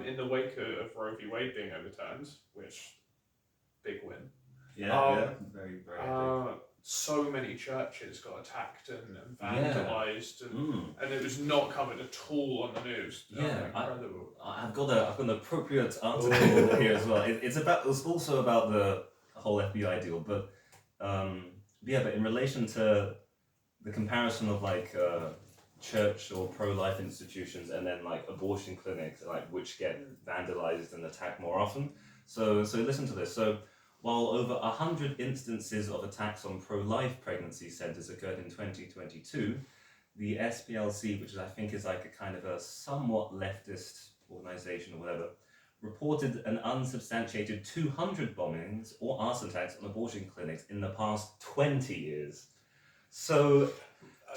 in the wake of Roe v. Wade being overturned, which, big win. Very, very epic. So many churches got attacked and vandalised, and it was not covered at all on the news. Incredible. I've got an appropriate answer here as well. It's also about the whole FBI deal, but but in relation to the comparison of like church or pro-life institutions and then like abortion clinics, like which get vandalized and attacked more often. So listen to this. So while over 100 instances of attacks on pro-life pregnancy centers occurred in 2022, the SPLC, which I think is like a kind of a somewhat leftist organization or whatever, reported an unsubstantiated 200 bombings or arson attacks on abortion clinics in the past 20 years. So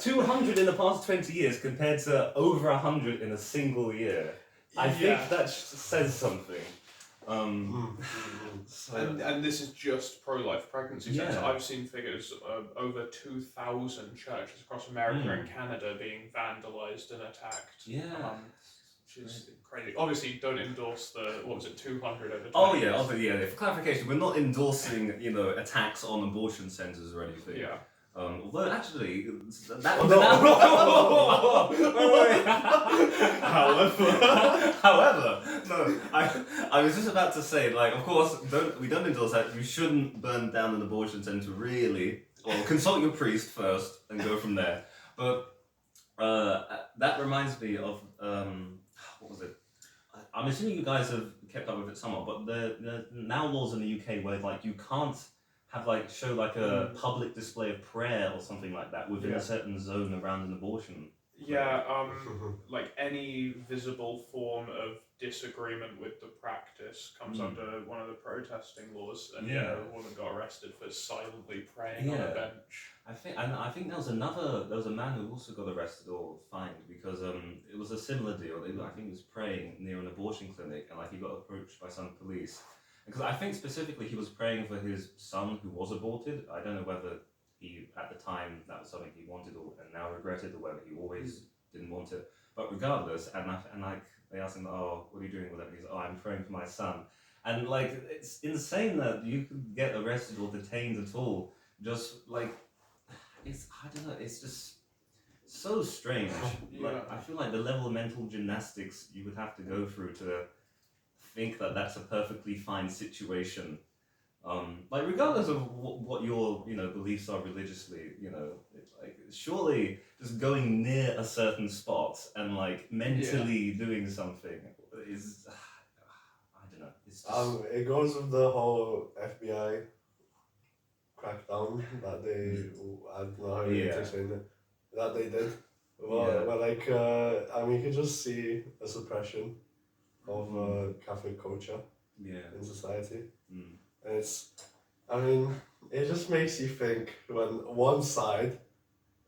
200 in the past 20 years compared to over 100 in a single year. I think that says something. And this is just pro-life pregnancy centers. I've seen figures of over 2,000 churches across America and Canada being vandalized and attacked. Which is crazy. Obviously, don't endorse the 200 over 20 years. For clarification, we're not endorsing attacks on abortion centers or anything. Although actually, However, no, I was just about to say, like, of course, we don't endorse that. You shouldn't burn down an abortion center, really. Well, consult your priest first and go from there. But that reminds me of what was it? I'm assuming you guys have kept up with it somewhat, but there are now laws in the UK where like you can't have show a public display of prayer or something like that within a certain zone around an abortion. Like any visible form of disagreement with the practice comes under one of the protesting laws, and a woman got arrested for silently praying on a bench. I think there was a man who also got arrested or fined because it was a similar deal. I think he was praying near an abortion clinic and he got approached by some police. Because I think specifically he was praying for his son who was aborted. I don't know whether he, at the time, that was something he wanted and now regretted, or whether he always didn't want it. But regardless, they asked him, "Oh, what are you doing with it?" He's, "Oh, I'm praying for my son." And it's insane that you could get arrested or detained at all. Just I don't know. It's just so strange. I feel like the level of mental gymnastics you would have to go through to think that that's a perfectly fine situation, regardless of what your beliefs are religiously, surely just going near a certain spot and mentally doing something is I don't know. It's just... it goes with the whole FBI crackdown that they I don't know how you explain it, that they did. You can just see a suppression of Catholic culture in society. And it just makes you think when one side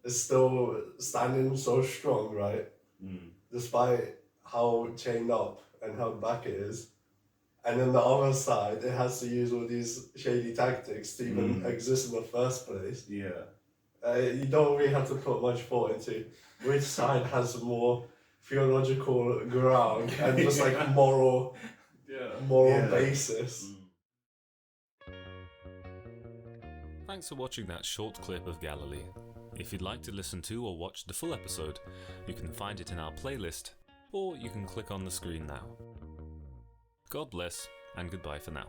is still standing so strong, right? Despite how chained up and held back it is. And then the other side, it has to use all these shady tactics to even exist in the first place. You don't really have to put much thought into which side has more theological ground and just moral basis. Thanks for watching that short clip of Galilee. If you'd like to listen to or watch the full episode, you can find it in our playlist, or you can click on the screen now. God bless, and goodbye for now.